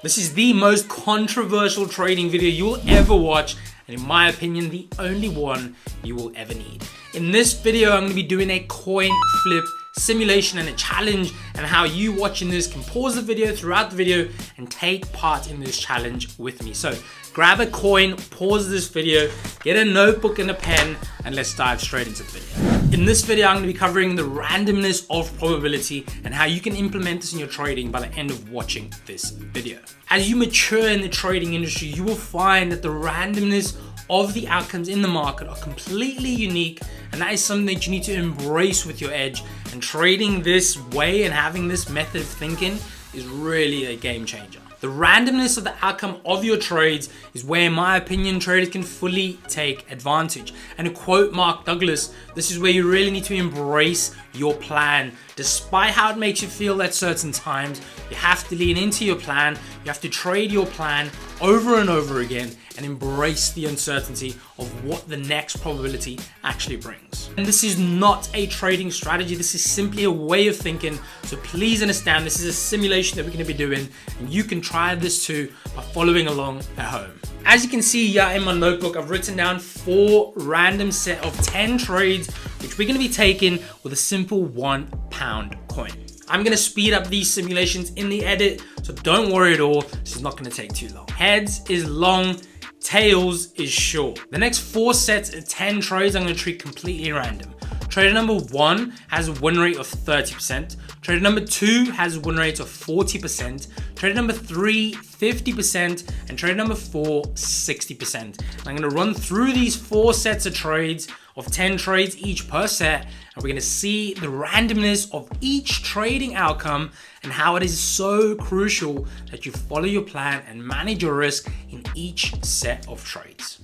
This is the most controversial trading video you'll ever watch, and in my opinion, the only one you will ever need. In this video, I'm going to be doing a coin flip simulation and a challenge, and how you watching this can pause the video throughout the video and take part in this challenge with me. So grab a coin, pause this video, get a notebook and a pen, and let's dive straight into the video. In this video, I'm going to be covering the randomness of probability and how you can implement this in your trading by the end of watching this video. As you mature in the trading industry, you will find that the randomness of the outcomes in the market are completely unique, and that is something that you need to embrace with your edge. And trading this way and having this method of thinking is really a game changer. The randomness of the outcome of your trades is where, in my opinion, traders can fully take advantage. And to quote Mark Douglas, this is where you really need to embrace your plan. Despite how it makes you feel at certain times, you have to lean into your plan. You have to trade your plan over and over again and embrace the uncertainty of what the next probability actually brings. And this is not a trading strategy. This is simply a way of thinking. So please understand, this is a simulation that we're going to be doing, and you can try this too by following along at home. As you can see here in my notebook, I've written down 4 random set of 10 trades, which we're going to be taking with a simple £1 coin. I'm going to speed up these simulations in the edit, so don't worry at all. This is not going to take too long. Heads is long, tails is short. The next 4 sets of 10 trades I'm going to treat completely random. Trader number 1 has a win rate of 30%. Trader number 2 has a win rate of 40%. Trader number 3, 50%. And trader number 4, 60%. And I'm going to run through these 4 sets of trades of 10 trades each per set. And we're going to see the randomness of each trading outcome and how it is so crucial that you follow your plan and manage your risk in each set of trades.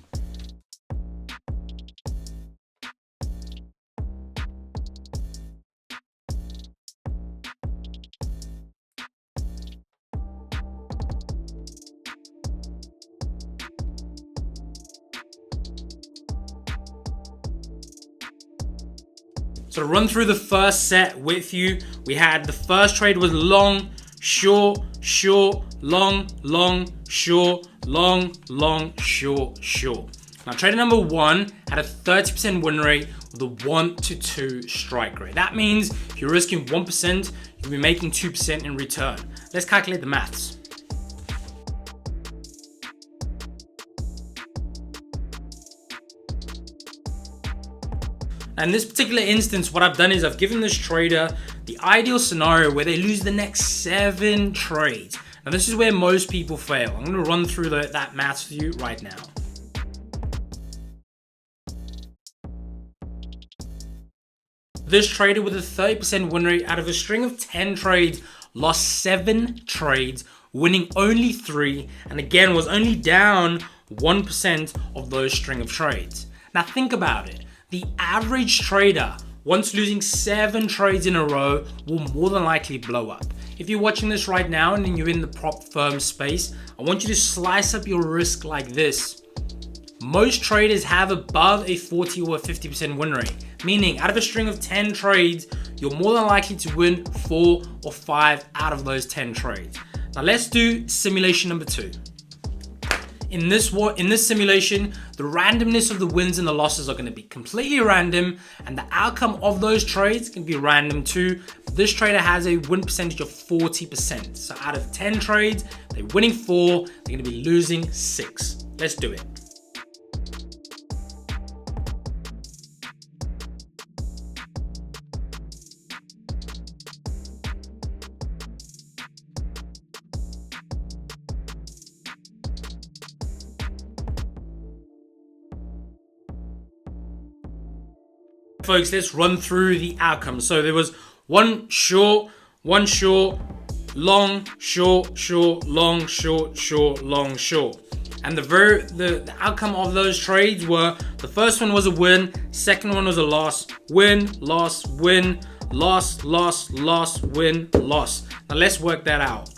So to run through the first set with you, we had the first trade was long, short, short, long, long, short, long, long, short, short. Now trader number 1 had a 30% win rate with a 1 to 2 strike rate. That means if you're risking 1%, you'll be making 2% in return. Let's calculate the maths. In this particular instance, what I've done is I've given this trader the ideal scenario where they lose the next 7 trades. Now this is where most people fail. I'm going to run through that maths for you right now. This trader with a 30% win rate out of a string of 10 trades lost 7 trades, winning only 3, and again was only down 1% of those string of trades. Now think about it. The average trader, once losing 7 trades in a row, will more than likely blow up. If you're watching this right now and you're in the prop firm space, I want you to slice up your risk like this. Most traders have above a 40 or a 50% win rate, meaning out of a string of 10 trades, you're more than likely to win 4 or 5 out of those 10 trades. Now let's do simulation number 2. In this simulation, the randomness of the wins and the losses are going to be completely random, and the outcome of those trades can be random too. This trader has a win percentage of 40%. So out of 10 trades, they're winning 4, they're going to be losing 6. Let's do it. Folks, let's run through the outcomes. So there was one short, long, short, short, long, short, short, long, short. And the outcome of those trades were, the first one was a win, second one was a loss, win, loss, win, loss, loss, loss, win, loss. Now let's work that out.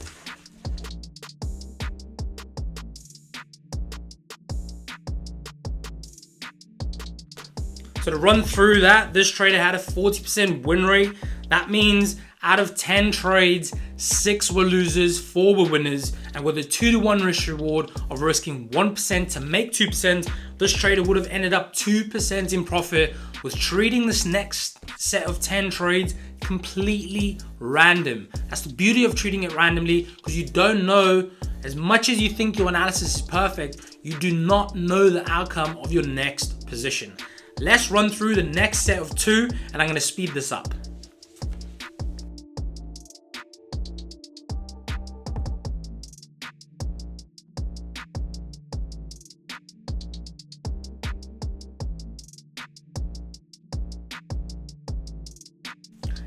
So to run through that, this trader had a 40% win rate. That means out of 10 trades, 6 were losers, 4 were winners, And with a 2-to-1 risk reward of risking 1% to make 2%, this trader would have ended up 2% in profit with treating this next set of 10 trades completely random. That's the beauty of treating it randomly, because you don't know, as much as you think your analysis is perfect, you do not know the outcome of your next position. Let's run through the next set of 2, and I'm going to speed this up.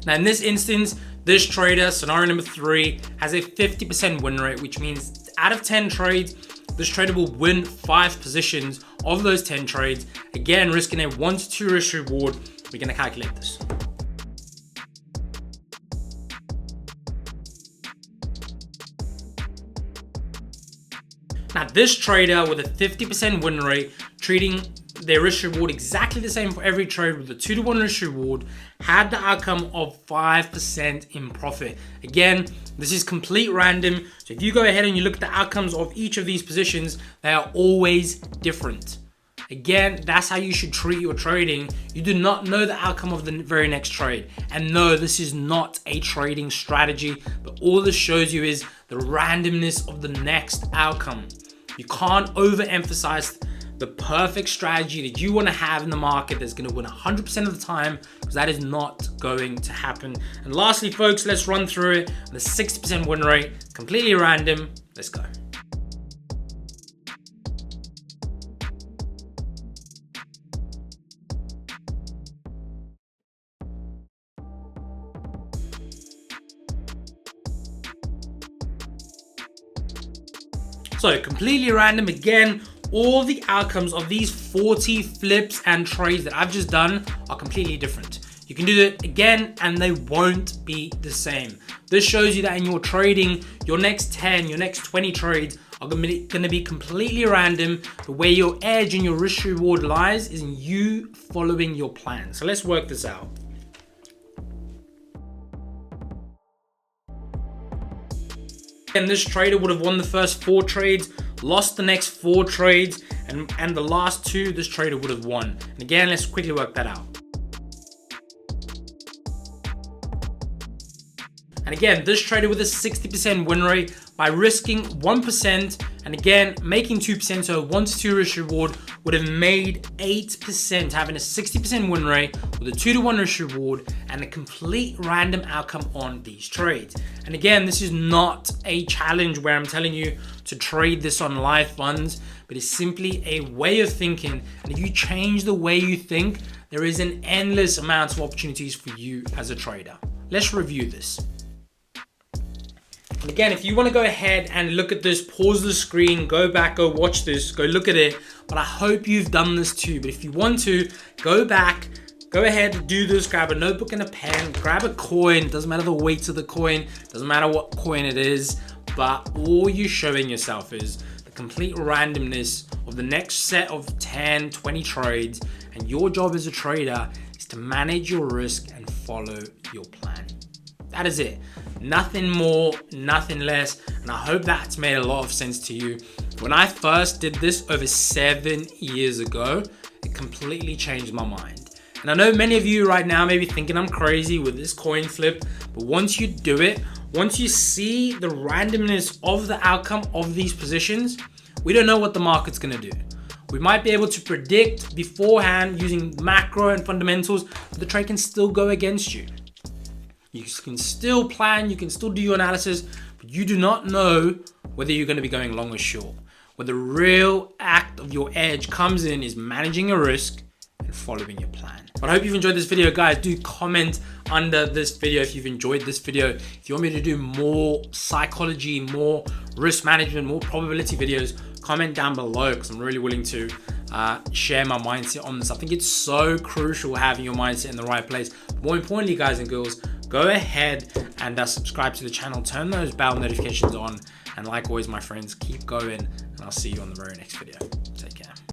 Now in this instance, this trader, scenario number 3, has a 50% win rate, which means out of 10 trades, this trader will win 5 positions of those 10 trades. Again, risking a 1 to 2 risk reward. We're gonna calculate this. Now this trader with a 50% win rate, treating their risk reward exactly the same for every trade with a 2-to-1 risk reward, had the outcome of 5% in profit. Again, this is complete random. So if you go ahead and you look at the outcomes of each of these positions, they are always different. Again, that's how you should treat your trading. You do not know the outcome of the very next trade. And no, this is not a trading strategy, but all this shows you is the randomness of the next outcome. You can't overemphasize the perfect strategy that you want to have in the market that's going to win 100% of the time, because that is not going to happen. And lastly, folks, let's run through it. The 60% win rate, completely random. Let's go. So completely random again. All the outcomes of these 40 flips and trades that I've just done are completely different. You can do it again and they won't be the same. This shows you that in your trading, your next 10, your next 20 trades are going to be completely random. The way your edge and your risk reward lies is in you following your plan. So let's work this out. And this trader would have won the first 4 trades, lost the next 4 trades, and the last 2 this trader would have won. And again, let's quickly work that out. And again, this trader with a 60% win rate, by risking 1% and again making 2%, so 1 to 2 risk reward, would have made 8%, having a 60% win rate with a 2-to-1 risk reward and a complete random outcome on these trades. And again, this is not a challenge where I'm telling you to trade this on live funds, but it's simply a way of thinking. And if you change the way you think, there is an endless amount of opportunities for you as a trader. Let's review this. And again, if you want to go ahead and look at this, pause the screen, go back, go watch this, go look at it. But I hope you've done this too. But if you want to, go back, go ahead, do this, grab a notebook and a pen, grab a coin. Doesn't matter the weight of the coin, doesn't matter what coin it is, but all you're showing yourself is the complete randomness of the next set of 10, 20 trades. And your job as a trader is to manage your risk and follow your plan. That is it. Nothing more, nothing less. And I hope that's made a lot of sense to you. When I first did this over 7 years ago, it completely changed my mind. And I know many of you right now may be thinking I'm crazy with this coin flip, but once you do it, once you see the randomness of the outcome of these positions, we don't know what the market's gonna do. We might be able to predict beforehand using macro and fundamentals, but the trade can still go against you. You can still plan, you can still do your analysis, but you do not know whether you're going to be going long or short. Where the real act of your edge comes in is managing your risk and following your plan. But I hope you've enjoyed this video, guys. Do comment under this video if you've enjoyed this video. If you want me to do more psychology, more risk management, more probability videos, comment down below, because I'm really willing to share my mindset on this. I think it's so crucial having your mindset in the right place. More importantly, guys and girls, go ahead and subscribe to the channel, turn those bell notifications on, and like always, my friends, keep going, and I'll see you on the very next video.